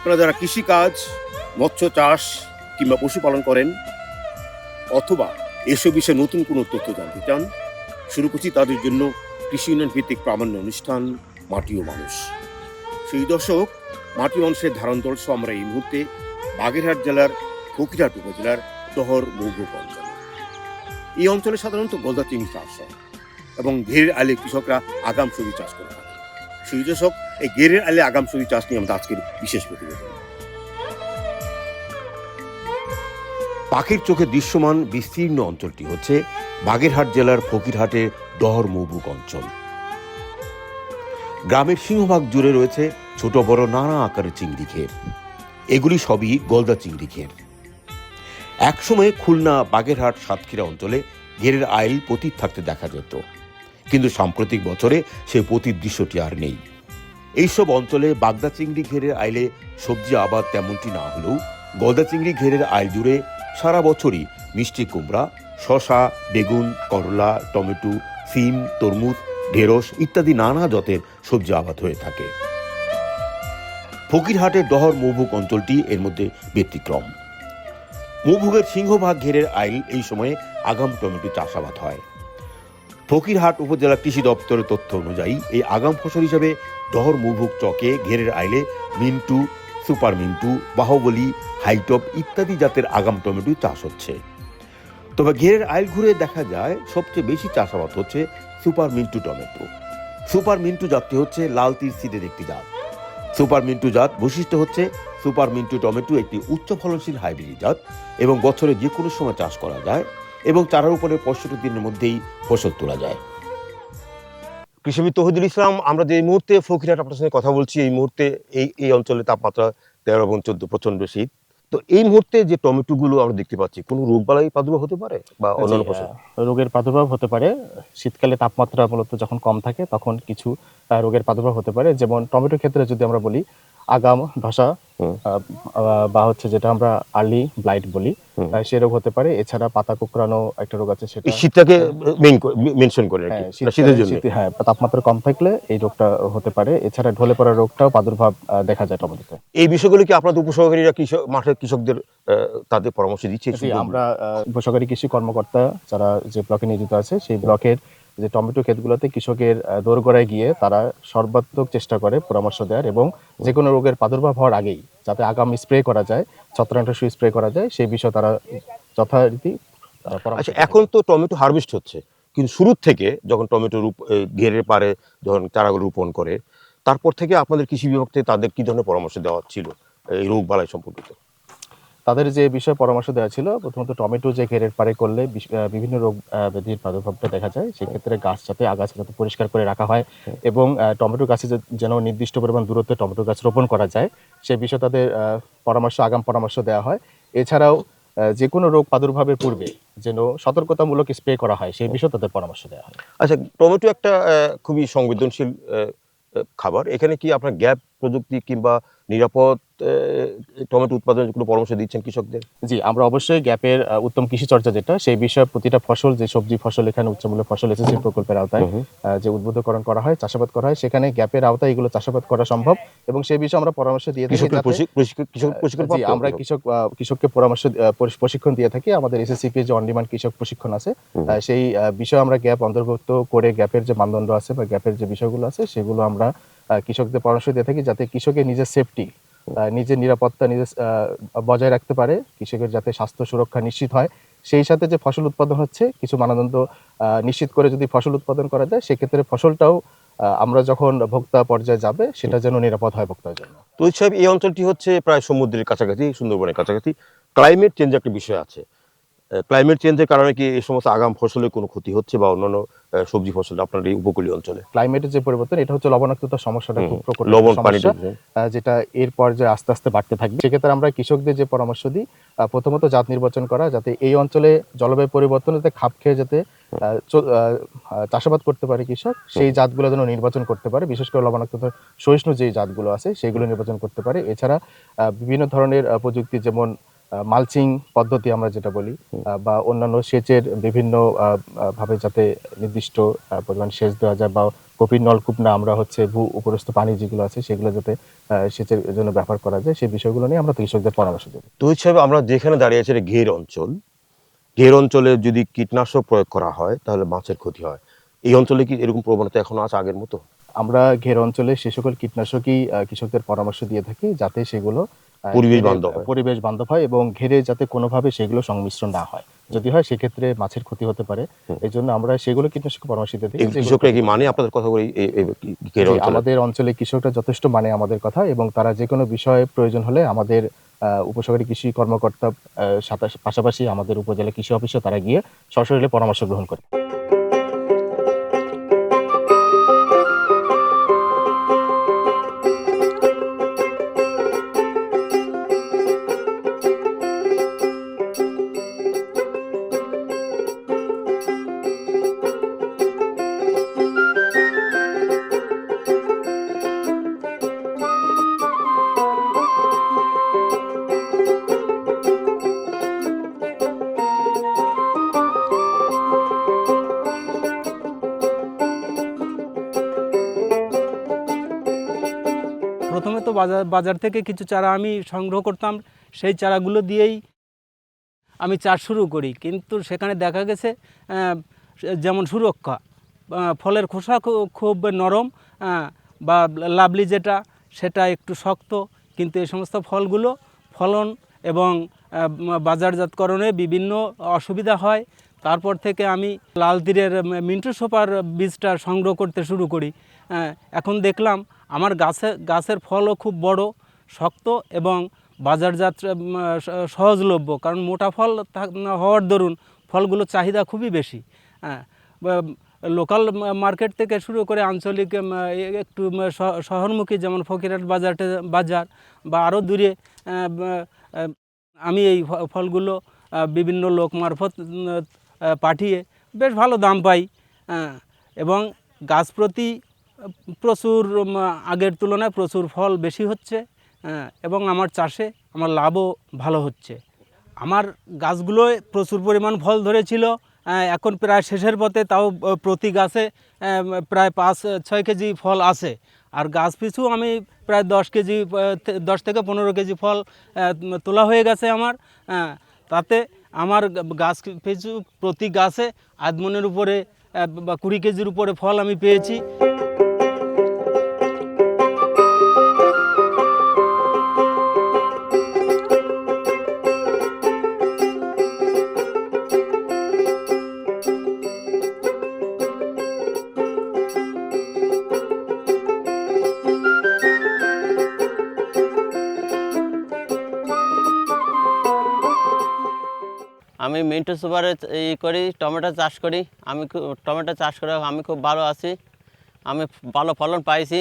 আপনারা যারা কৃষিকাজ, মৎস্য চাষ কিংবা পশুপালন করেন অথবা এসব বিষয়ে নতুন কোনো তথ্য জানতে চান, শুরু করছি তাদের জন্য কৃষি উন্নয়ন ভিত্তিক প্রামাণ্য অনুষ্ঠান মাটি ও মানুষ। সেই দশক মাটি মানুষের ধারণদর্শ আমরা এই মুহূর্তে বাগেরহাট জেলার ফকিরহাট উপজেলার দহর মৌভূক অঞ্চলে। এই অঞ্চলে সাধারণত গলদা চিংড়ি চাষ হয় এবং ঘেরের আলে কৃষকরা আগাম সবজি চাষ করে থাকে। সেই দশক এই ঘেরের আলে আগাম সবজি চাষ নিয়ে আমাদের আজকের বিশেষ প্রতিবেদন। পাখির চোখে দৃশ্যমান বিস্তীর্ণ অঞ্চলটি হচ্ছে বাগেরহাট জেলার ফকিরহাটের দহর মৌভূক অঞ্চল। গ্রামের সিংহভাগ জুড়ে রয়েছে ছোট বড় নানা আকারের চিংড়ি ঘের। এগুলি সবই গলদা চিংড়ি ঘের। একসময় খুলনা, বাগেরহাট, সাতক্ষীরা অঞ্চলে ঘেরের আইল পতিত থাকতে দেখা যেত, কিন্তু সাম্প্রতিক বছরে সেই পতিত দৃশ্যটি আর নেই। এইসব অঞ্চলে বাগদা চিংড়ি ঘেরের আইলে সবজি আবাদ তেমনটি না হলেও গলদা চিংড়ি ঘেরের আইল জুড়ে সারা বছরই মিষ্টি কুমড়া, শশা, বেগুন, করলা, টমেটো, সিম, তরমুজ, ঢেঁড়স ইত্যাদি নানা জাতের সবজি আবাদ হয়ে থাকে। ফকিরহাটের দহর মৌভূক অঞ্চলটি এর মধ্যে ব্যতিক্রম। মৌভূকের সিংহভাগ ঘেরের আইল এই সময়ে আগাম টমেটো চাষাবাদ হয়। ফকিরহাট উপজেলা কৃষি দপ্তরের তথ্য অনুযায়ী এই আগাম ফসল হিসেবে দহর মৌভূক চকে ঘেরের আইলে মিন্টু, সুপার মিন্টু, বাহুবলী, হাইটপ ইত্যাদি জাতের আগাম টমেটো চাষ হচ্ছে। তবে ঘেরের আইল ঘুরে দেখা যায় সবচেয়ে বেশি চাষাবাদ হচ্ছে super Mintu tomato. Super Mintu জাতটি হচ্ছে লাল তীর সিডের একটি জাত। সুপার মিন্টু জাত বৈশিষ্ট্য হচ্ছে সুপার মিন্টু টমেটো একটি উচ্চ ফলনশীল হাইব্রিড জাত এবং বছরে যে কোনো সময় চাষ করা যায় এবং চারার উপরে 65 দিনের মধ্যেই ফসল তোলা যায়। কৃষিবিদ তৌহিদুল ইসলাম, আমরা যে এই মুহূর্তে ফকিরহাট আপনার সঙ্গে কথা বলছি, এই মুহূর্তে এই অঞ্চলে তাপমাত্রা 13 এবং 14, প্রচন্ড শীত। তো এই মুহূর্তে যে টমেটো গুলো আমরা দেখতে পাচ্ছি, কোনো রোগবালাই প্রাদুর্ভাব হতে পারে বা অন্যান্য ফসল? রোগের প্রাদুর্ভাব হতে পারে। শীতকালে তাপমাত্রা মূলত যখন কম থাকে তখন কিছু রোগের প্রাদুর্ভাব হতে পারে। যেমন টমেটোর ক্ষেত্রে যদি আমরা বলি, আগাম ধসা বা হচ্ছে যেটা আমরা আর্লি ব্লাইট বলি, সে রোগ হতে পারে। এছাড়া পাতা কুঁকড়ানো একটা রোগ আছে, সেটা শীতটাকে মেনশন করে আর কি, শীতের জন্য। হ্যাঁ, তাপমাত্রা কম থাকলে এই রোগটা হতে পারে। এছাড়া ঢলে পড়া রোগটাও প্রাদুর্ভাব দেখা যায় টমেটোতে। এই বিষয়গুলো কি আপনাদের উপসহকারীরা মাঠের কৃষকদের তাদের পরামর্শ দিচ্ছে? আমরা উপসহকারী কৃষি কর্মকর্তা যারা যে ব্লকে নিয়োজিত আছে, সেই ব্লকের যে টমেটো ক্ষেতগুলোতে কৃষকের দোরগোড়ায় গিয়ে তারা সর্বাত্মক চেষ্টা করে পরামর্শ দেওয়ার এবং যে কোনো রোগের প্রাদুর্ভাব হওয়ার আগেই যাতে আগাম স্প্রে করা যায়, ছত্রাকনাশক স্প্রে করা যায়, সেই বিষয়ে তারা যথারীতি পরামর্শ। এখন তো টমেটো হারভেস্ট হচ্ছে, কিন্তু শুরুর থেকে যখন টমেটো ঘেরের পারে যখন চারাগুলো রোপণ করে, তারপর থেকে আপনাদের কৃষি বিভাগ থেকে তাদের কি ধরনের পরামর্শ দেওয়া ছিল এই রোগ বালাই সম্পর্কিত? তাদের যে বিষয়ে পরামর্শ দেওয়া ছিল, প্রথমত টমেটো যে ঘেরের পারে করলে বিভিন্ন রোগ ব্যাধির প্রাদুর্ভাবটা দেখা যায়, সেক্ষেত্রে গাছ যাতে আগাছা যাতে পরিষ্কার করে রাখা হয় এবং টমেটো গাছে যেন নির্দিষ্ট পরিমাণ দূরত্বে টমেটো গাছ রোপণ করা যায়, সে বিষয়ে তাদের আগাম পরামর্শ দেওয়া হয়। এছাড়াও যে কোনো রোগ প্রাদুর্ভাবের পূর্বে যেন সতর্কতামূলক স্প্রে করা হয়, সেই বিষয়ে তাদের পরামর্শ দেওয়া হয়। আচ্ছা, টমেটো একটা খুবই সংবেদনশীল খাবার। এখানে কি আপনার গ্যাপ প্রযুক্তি কিংবা নিরাপদ টমেটো উৎপাদনের কোনো পরামর্শ দিচ্ছেন কৃষকদের? জি, আমরা অবশ্যই গ্যাপের উত্তম কৃষি চর্চা যেটা, সেই বিষয়ে প্রতিটা ফসল, যে সবজি ফসল এখানে উচ্চমূল্য ফসল এসএসসি প্রকল্পের আওতায় যে উদ্বুদ্ধকরণ করা হয়, চাষাবাদ করা হয়, সেখানে গ্যাপের আওতায় এগুলো চাষাবাদ করা সম্ভব এবং সেই বিষয়ে আমরা পরামর্শ দিয়ে থাকি। আমরা কৃষককে প্রশিক্ষণ দিয়ে থাকি। আমাদের এসএসসি যে অন ডিমান্ড কৃষক প্রশিক্ষণ আছে, সেই বিষয়ে আমরা গ্যাপ অন্তর্ভুক্ত করে গ্যাপের যে মানদণ্ড আছে বা গ্যাপের যে বিষয়গুলো আছে, সেগুলো আমরা কৃষকদের পরামর্শ দিয়ে থাকি, যাতে কৃষকের নিজের সেফটি, নিজের নিরাপত্তা নিজে বজায় রাখতে পারে, কৃষকের যাতে স্বাস্থ্য সুরক্ষা নিশ্চিত হয়, সেই সাথে যে ফসল উৎপাদন হচ্ছে কিছু মানদণ্ড নিশ্চিত করে যদি ফসল উৎপাদন করা যায়, সেক্ষেত্রে ফসলটাও আমরা যখন ভোক্তা পর্যায়ে যাবে সেটা যেন নিরাপদ হয় ভোক্তার জন্য। তো সাহেব, এই অঞ্চলটি হচ্ছে প্রায় সমুদ্রের কাছাকাছি, সুন্দরবনের কাছাকাছি। ক্লাইমেট চেঞ্জ একটা বিষয় আছে। ক্লাইমেট চেঞ্জের কারণে কি এই সমস্ত আগাম ফসলের কোনো ক্ষতি হচ্ছে বা অন্যান্য সবজি ফসল আপনার এই উপকূলীয় অঞ্চলে? ক্লাইমেটের যে পরিবর্তন, এটা হচ্ছে লবণাক্ততার সমস্যাটা খুব প্রকট, যেটা এর পর্যায়ে আস্তে আস্তে বাড়তে থাকবে। সেক্ষেত্রে আমরা কৃষকদের যে পরামর্শ দিই, প্রথমত জাত নির্বাচন করা, যাতে এই অঞ্চলে জলবায়ু পরিবর্তনে যাতে খাপ খেয়ে যাতে চাষাবাদ করতে পারে কৃষক, সেই জাতগুলো যেন নির্বাচন করতে পারে, বিশেষ করে লবণাক্ততার সহিষ্ণু যে জাতগুলো আছে সেগুলো নির্বাচন করতে পারে। এছাড়া বিভিন্ন ধরনের প্রযুক্তি, যেমন মালচিং পদ্ধতি আমরা যেটা বলি বা অন্যান্য সেচের বিভিন্ন ভাবে যাতে নির্দিষ্ট পরিমাণ সেচ দেওয়া যায়, বা গভীর নলকূপ না আমরা হচ্ছে ভূ উপরস্থ পানি যেগুলো আছে সেগুলো যাতে সেচের জন্য ব্যবহার করা যায়, সেই বিষয়গুলো নিয়ে আমরা কৃষকদের পরামর্শ দেব। তো হিসাবে আমরা যেখানে দাঁড়িয়ে আছি এটা ঘের অঞ্চল, ঘের অঞ্চলে যদি কীটনাশক প্রয়োগ করা হয় তাহলে মাছের ক্ষতি হয়। এই অঞ্চলে কি এরকম প্রবণতা এখনো আছে আগের মতো? আমরা ঘের অঞ্চলে সে সকল কীটনাশকই কৃষকদের পরামর্শ দিয়ে থাকি যাতে সেগুলো পরিবেশ বান্ধব হয় এবং ঘেরে যাতে কোনোভাবে সেগুলো সংমিশ্রণ না হয়। যদি হয় সেক্ষেত্রে মাছের ক্ষতি হতে পারে। এই জন্য আমরা সেগুলো কীটনাশক পরামর্শ দিয়ে থাকি। কৃষকরা কি মানে আপনাদের কথা বলি? আমাদের অঞ্চলে কৃষকরা যথেষ্ট মানে আমাদের কথা, এবং তারা যে কোনো বিষয়ে প্রয়োজন হলে আমাদের উপসহকারী কৃষি কর্মকর্তা পাশাপাশি আমাদের উপজেলা কৃষি অফিসে তারা গিয়ে সশরীরে পরামর্শ গ্রহণ করে। প্রথমে তো বাজার থেকে কিছু চারা আমি সংগ্রহ করতাম, সেই চারাগুলো দিয়েই আমি চাষ শুরু করি। কিন্তু সেখানে দেখা গেছে যেমন সুরক্ষা, ফলের খোসা খুব নরম, বা লাভলি যেটা সেটা একটু শক্ত, কিন্তু এই সমস্ত ফলগুলো ফলন এবং বাজারজাতকরণে বিভিন্ন অসুবিধা হয়। তারপর থেকে আমি লাল তীরের মিন্টু সুপার বীজটা সংগ্রহ করতে শুরু করি। এখন দেখলাম আমার গাছের ফলও খুব বড়, শক্ত এবং বাজারজাত সহজলভ্য, কারণ মোটা ফল হওয়ার দরুন ফলগুলোর চাহিদা খুবই বেশি। লোকাল মার্কেট থেকে শুরু করে আঞ্চলিক একটু শহরমুখী যেমন ফকিরহাট বাজার বা আরও দূরে আমি এই ফলগুলো বিভিন্ন লোক মারফত পাঠিয়ে বেশ ভালো দাম পাই, এবং গাছ প্রতি প্রচুর আগের তুলনায় প্রচুর ফল বেশি হচ্ছে, এবং আমার চাষে আমার লাভও ভালো হচ্ছে। আমার গাছগুলোয় প্রচুর পরিমাণ ফল ধরেছিল, এখন প্রায় শেষের পথে, তাও প্রতি গাছে প্রায় 5-6 কেজি ফল আছে। আর গাছ পিছু আমি প্রায় 10 থেকে 15 কেজি ফল তোলা হয়ে গেছে আমার। তাতে আমার গাছ পিছু প্রতি গাছে আধমনের উপরে বা 20 কেজির উপরে ফল আমি পেয়েছি। আমি মিন্টু সুপারে করি, টমেটো চাষ করি। টমেটো চাষ করে আমি খুব ভালো আছি, আমি ভালো ফলন পাইছি,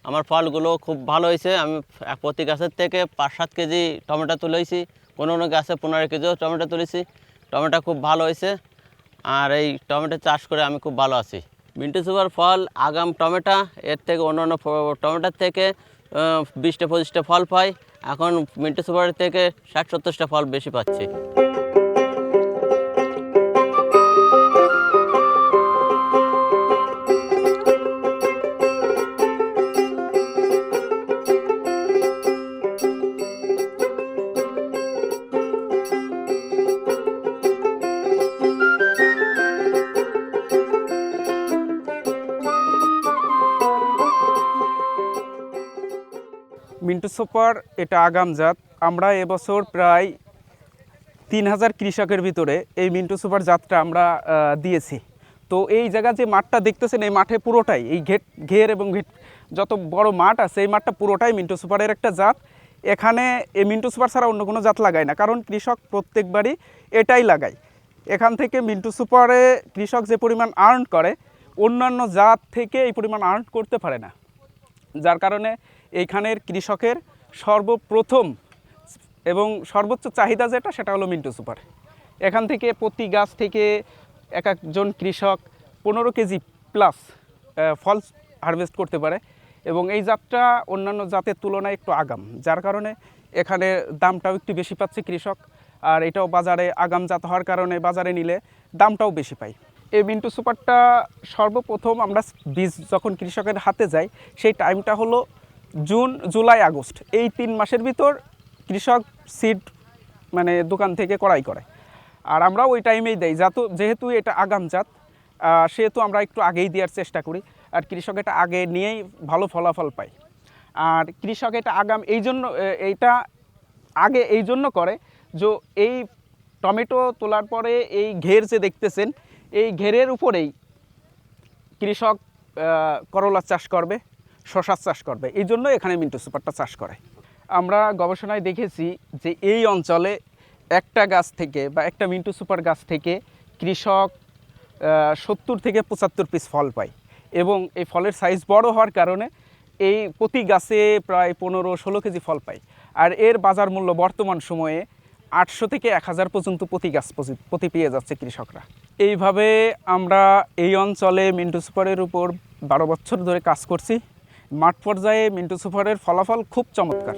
আমার ফলগুলো খুব ভালো হয়েছে। আমি প্রতি গাছের থেকে 5-7 কেজি টমেটো তুলেছি, কোনো গাছে 15 কেজিও টমেটো তুলেছি। টমেটো খুব ভালো হয়েছে, আর এই টমেটো চাষ করে আমি খুব ভালো আছি। মিন্টু সুপার ফল আগাম টমেটো এর থেকে অন্য টমেটোর থেকে 20-25টা ফল পাই। এখন মিন্টু সুপারের থেকে 60-70টা ফল বেশি পাচ্ছি। মিন্টু সুপার এটা আগাম জাত। আমরা এবছর প্রায় 3000 কৃষকের ভিতরে এই মিন্টু সুপার জাতটা আমরা দিয়েছি। তো এই জায়গা যে মাঠটা দেখতেছেন, এই মাঠে পুরোটাই এই ঘের এবং যত বড় মাঠ আছে এই মাঠটা পুরোটাই মিন্টু সুপারের একটা জাত। এখানে এই মিন্টু সুপার ছাড়া অন্য কোনো জাত লাগায় না, কারণ কৃষক প্রত্যেকবারই এটাই লাগায়। এখান থেকে মিন্টু সুপারে কৃষক যে পরিমাণ আর্ন করে, অন্যান্য জাত থেকে এই পরিমাণ আর্ন করতে পারে না, যার কারণে এইখানের কৃষকের সর্বপ্রথম এবং সর্বোচ্চ চাহিদা যেটা সেটা হলো মিন্টু সুপার। এখান থেকে প্রতি গাছ থেকে এক একজন কৃষক 15 কেজি প্লাস ফল হারভেস্ট করতে পারে, এবং এই জাতটা অন্যান্য জাতের তুলনায় একটু আগাম, যার কারণে এখানে দামটাও একটু বেশি পাচ্ছে কৃষক, আর এটাও বাজারে আগামজাত হওয়ার কারণে বাজারে নিলে দামটাও বেশি পাই। এই মিন্টু সুপারটা সর্বপ্রথম আমরা বীজ যখন কৃষকের হাতে যায় সেই টাইমটা হলো জুন, জুলাই, আগস্ট, এই 3 মাসের ভিতর কৃষক সিড মানে দোকান থেকে ক্রয় করে। আর আমরা ওই টাইমেই দেই, যেহেতু এটা আগামজাত সেহেতু আমরা একটু আগেই দেওয়ার চেষ্টা করি, আর কৃষক এটা আগে নিয়েই ভালো ফলাফল পায়। আর কৃষক এটা এইটা আগে এই জন্য করে যে এই টমেটো তোলার পরে এই ঘের যে দেখতেছেন, এই ঘেরের উপরেই কৃষক করলা চাষ করবে, শশার চাষ করবে, এই জন্য এখানে মিন্টু সুপারটা চাষ করে। আমরা গবেষণায় দেখেছি যে এই অঞ্চলে একটা গাছ থেকে বা একটা মিন্টু সুপার গাছ থেকে কৃষক 70 থেকে 75 পিস ফল পায়, এবং এই ফলের সাইজ বড় হওয়ার কারণে এই প্রতি গাছে প্রায় 15-16 কেজি ফল পায়। আর এর বাজার মূল্য বর্তমান সময়ে 800 থেকে 1000 পর্যন্ত প্রতি গাছ প্রতি পেয়ে যাচ্ছে কৃষকরা। এইভাবে আমরা এই অঞ্চলে মিন্টু সুপারের উপর 12 বছর ধরে কাজ করছি। মাঠ পর্যায়ে মিন্টু সুপারের ফলাফল খুব চমৎকার।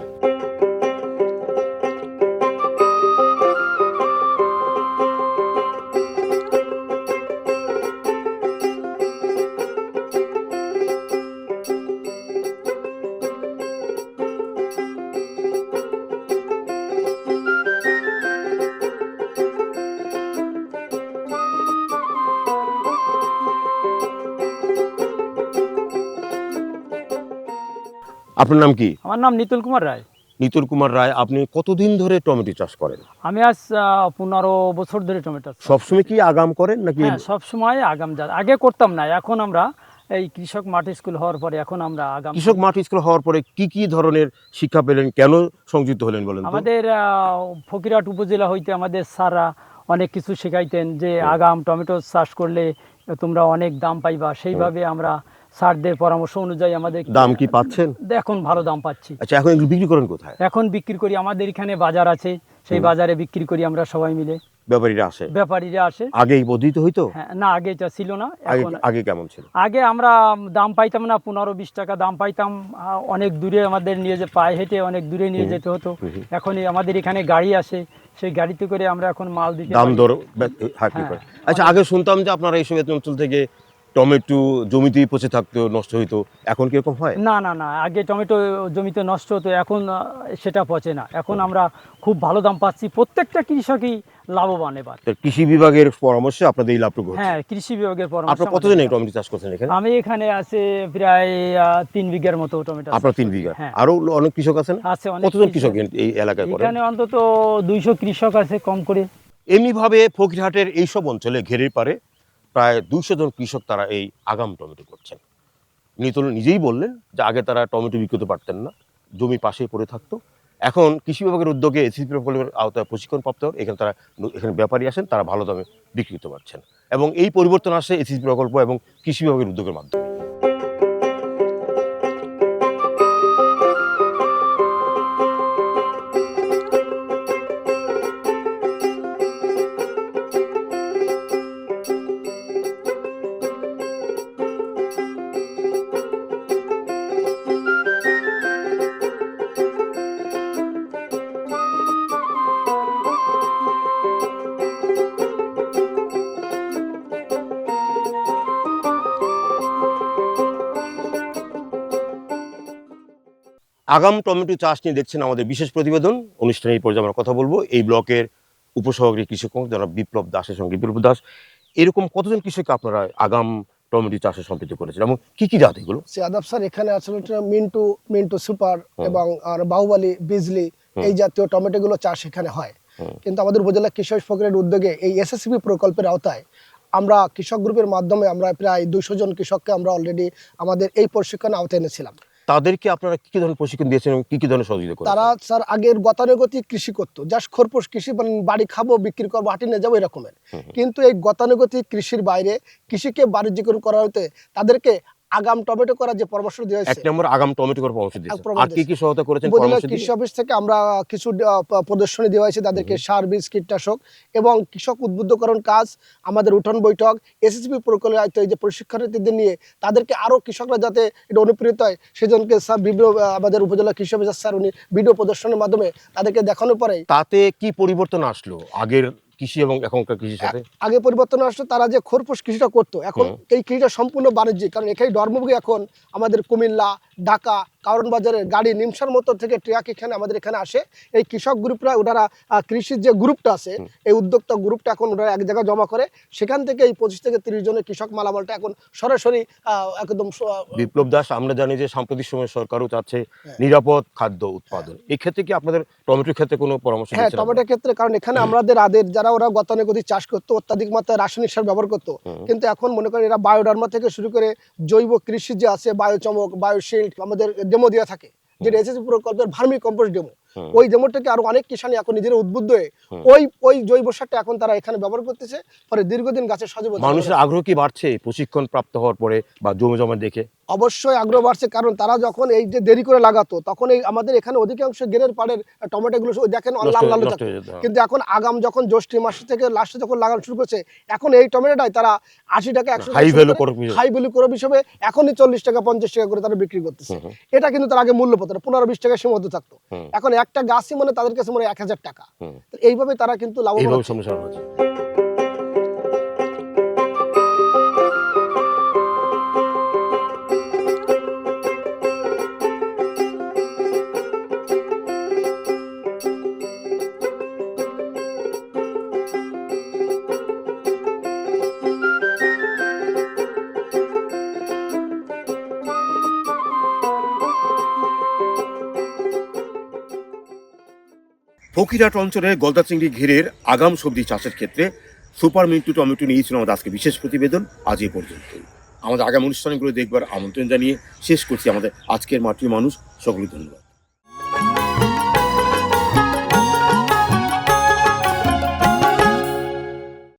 আপনার নাম কি? আমার নাম নিতুল কুমার রায়। নিতুল কুমার রায়, আপনি কতদিন ধরে টমেটো চাষ করেন? আমি আজ 15 বছর ধরে টমেটো চাষ করি। সবসময় কি আগাম করেন নাকি? হ্যাঁ, সবসময় আগাম চাষ। আগে করতাম না, এখন আমরা এই কৃষক মাঠ স্কুল হওয়ার পরে এখন আমরা আগাম। কৃষক মাঠ স্কুল হওয়ার পরে কি ধরনের শিক্ষা পেলেন, কেন সংযুক্ত হলেন বলেন তো? আমাদের ফকিরহাট উপজেলা হইতে আমাদের স্যাররা অনেক কিছু শেখাইতেন যে আগাম টমেটো চাষ করলে তোমরা অনেক দাম পাইবা, সেইভাবে আমরা স্যারদের পরামর্শ অনুযায়ী আমাদের। দাম কি পাচ্ছেন? এখন ভালো দাম পাচ্ছি। আচ্ছা, এখন এগুলো বিক্রি করেন কোথায়? এখন বিক্রি করি আমাদের এখানে বাজার আছে, সেই বাজারে বিক্রি করি আমরা সবাই মিলে। ব্যাপারীরা আসে। আগে এই পদ্ধতি হইতো? হ্যাঁ, না, আগে এটা ছিল না। এখন আগে কেমন ছিল? আগে আমরা দাম পাইতাম না, 15-20 টাকা দাম পাইতাম। অনেক দূরে আমাদের নিয়ে যে পায়ে হেঁটে অনেক দূরে নিয়ে যেতে হতো। এখন আমাদের এখানে গাড়ি আসে, সেই গাড়িতে করে আমরা এখন মাল দিতে দাম দর হাঁকড়ি করে। আচ্ছা, আগে শুনতাম যে আপনারা এইসব অঞ্চল থেকে টমেটো জমিতেই পচে থাকতো, নষ্ট হইতো, এখন কিরকম হয়? না, আগে টমেটো জমিতে নষ্ট হতো, এখন সেটা পচে না। এখন আমরা খুব ভালো দাম পাচ্ছি, প্রত্যেকটা কৃষকই লাভবান এবার। কৃষি বিভাগের পরামর্শে আপনাদের এই লাভটুকু হচ্ছে? হ্যাঁ, কৃষি বিভাগের পরামর্শে। আপনারা কতজন এই টমেটো চাষ করছেন এখানে? আমি এখানে আছে প্রায় 3 বিঘার মতো টমেটো। আপনার 3 বিঘা? হ্যাঁ। আরো অনেক কৃষক আছেন? আছে, অনেক। কতজন কৃষক এই এলাকায় করেন? এখানে অন্তত 200 কৃষক আছে কম করে। এমনিভাবে ফকিরহাটের এইসব অঞ্চলে ঘেরের পারে প্রায় 200 জন কৃষক তারা এই আগাম টমেটো করছেন। নিতুল নিজেই বললেন যে আগে তারা টমেটো বিক্রি করতে পারতেন না, জমি পাশেই পড়ে থাকতো। এখন কৃষি বিভাগের উদ্যোগে এসিসি প্রকল্পের আওতায় প্রশিক্ষণপ্রাপ্ত এখানে ব্যাপারী আসেন, তারা ভালো দামে বিক্রি করতে পারছেন। এবং এই পরিবর্তন আসে এসিসি প্রকল্প এবং কৃষি বিভাগের উদ্যোগের মাধ্যমে। আগাম টমেটো চাষ নিয়ে দেখছেন আমাদের বিশেষ প্রতিবেদন অনুষ্ঠানে। এই পর্যায়ে আমরা কথা বলবো এই ব্লকের উপসহকারী কৃষক যারা বিপ্লব দাসের সঙ্গে। বিপ্লব দাস, এরকম কতজন কৃষক আপনারা আগাম টমেটো চাষে সম্পৃক্ত করেছেন এবং কি জাত এগুলো? আদাব স্যার, এখানে আসলে মিন্টু সুপার এবং আর বাহুবলী, বিজলি, এই জাতীয় টমেটো গুলো চাষ এখানে হয়। কিন্তু আমাদের উপজেলা কৃষি ফকিরের উদ্যোগে এই এসএসসিপি প্রকল্পের আওতায় আমরা কৃষক গ্রুপের মাধ্যমে আমরা প্রায় 200 জন কৃষককে আমরা অলরেডি আমাদের এই প্রশিক্ষণ আওতায় এনেছিলাম। তাদেরকে আপনারা কি ধরনের প্রশিক্ষণ দিয়েছেন এবং কি ধরনের সহযোগিতা করেছেন? তারা স্যার আগের গতানুগতিক কৃষি করতো, জাস্ট খরপোশ কৃষি, মানে বাড়ি খাবো, বিক্রি করবো, হাটে নিয়ে যাবো, এরকমের। কিন্তু এই গতানুগতিক কৃষির বাইরে কৃষিকে বাণিজ্যিকরণ করা হতে তাদেরকে আগাম টমেটো করার যে পরামর্শ দেওয়া এক হয়েছে, নম্বর আগাম টমেটো করার পরামর্শ দিয়েছেন, পরামর্শ আর কি কি সহায়তা করেছেন উপজেলা পরামর্শ দিয়ে? কৃষি অফিস থেকে আমরা কিছু প্রদর্শনী দেওয়া হয়েছে তাদেরকে, সার, বীজ, কীটনাশক এবং কৃষক উদ্বুদ্ধকরণ কাজ, আমাদের উঠোন বৈঠক, এসএসপি প্রকল্পের আয়ত্তে এই যে প্রশিক্ষণার্থীদের নিয়ে তাদেরকে আরও কৃষকরা যাতে এটা অনুপ্রেরিত হয় সেজনকে স্যার বিভিন্ন আমাদের উপজেলা কৃষি অফিসার স্যার উনি ভিডিও প্রদর্শনের মাধ্যমে তাদেরকে দেখানোর পরে তাতে কি পরিবর্তন আসলো আগের কৃষি এবং এখনকার কৃষির সাথে? আগে পরিবর্তন আসতো, তারা যে খোরপোশ কৃষিটা করতো এখন এই কৃষিটা সম্পূর্ণ বাণিজ্যিক, কারণ এখানে ধর্মভোগী এখন আমাদের কুমিল্লা, ঢাকা, কারণ বাজারের গাড়ি নিমসার মতো থেকে ট্রাক এখানে আমাদের এখানে আসে। এই কৃষক গ্রুপরা ওনারা কৃষির যে গ্রুপটা আছে এই উদ্যোক্তা গ্রুপটা এখন ওনারা এক জায়গায় জমা করে, সেখান থেকে এই 25 থেকে 30 জনের কৃষক মালামালটা এখন সরাসরি একদম বিপ্লব দাস, আমরা জানি যে সাম্প্রতিক সময় সরকারও চাচ্ছে নিরাপদ খাদ্য উৎপাদন, এই ক্ষেত্রে কি আপনাদের টমেটোর ক্ষেত্রে কোনো পরামর্শ হ্যাঁ দিচ্ছেন? টমেটোর ক্ষেত্রে, কারণ এখানে আমাদের যারা ওরা গতানুগতিক চাষ করতো, অত্যাধিক মাত্রায় রাসায়নিক সার ব্যবহার করতো, কিন্তু এখন মনে করেন এরা বায়োডার্মা থেকে শুরু করে জৈব কৃষি যে আছে, বায়োচমক, বায়োশিল্ড, আমাদের ডেমো দেওয়া থাকে, যেটা এসএসসি প্রকল্পের ভার্মি কম্পোস্ট ডেমো, ওই ডেমোটাকে আরো অনেক কিষানি এখন নিজেরা উদ্বুদ্ধ হয়ে ওই জৈব সারটা এখন তারা এখানে ব্যবহার করতেছে, ফলে দীর্ঘদিন গাছের সজীব মানুষের আগ্রহ কি বাড়ছে প্রশিক্ষণ প্রাপ্ত হওয়ার পরে বা জমি জমা দেখে? অবশ্যই আগ্রহ বাড়ছে, কারণ তারা যখন এই যে দেরি করে লাগাতো তখন এই আমাদের এখানে অধিকাংশ গেরের পাড়ের টমেটোগুলো দেখেন লাল লাল নষ্ট থাকতো, হয়ে যেত। কিন্তু এখন আগাম যখন জ্যৈষ্ঠ মাস থেকে লাস্টে যখন লাগানো শুরু করছে, এখন এই টমেটোটাই তারা 80 টাকা 100 হাই ভ্যালু করব হাই ভ্যালু করব হিসেবে এখনই 40 টাকা 50 টাকা করে তারা বিক্রি করতেছে। এটা কিন্তু তার আগে মূল্য পত্র 15-20 টাকা সীমাবদ্ধ থাকতো, এখন একটা গাছই মানে তাদের কাছে মানে 1000 টাকা। এইভাবে তারা কিন্তু লাভবান এইভাবে হচ্ছে। সমস্যা হচ্ছে। ফকিরহাট অঞ্চলের গলদা চিংড়ি ঘেরের আগাম সবজি চাষের ক্ষেত্রে সুপার মিন্টু টমেটো নিয়েছিল আমাদের আজকে বিশেষ প্রতিবেদন। আজ এই পর্যন্তই। আমাদের আগামী অনুষ্ঠানগুলো দেখবার আমন্ত্রণ জানিয়ে শেষ করছি আমাদের আজকের মাটির মানুষ। সকলকে ধন্যবাদ।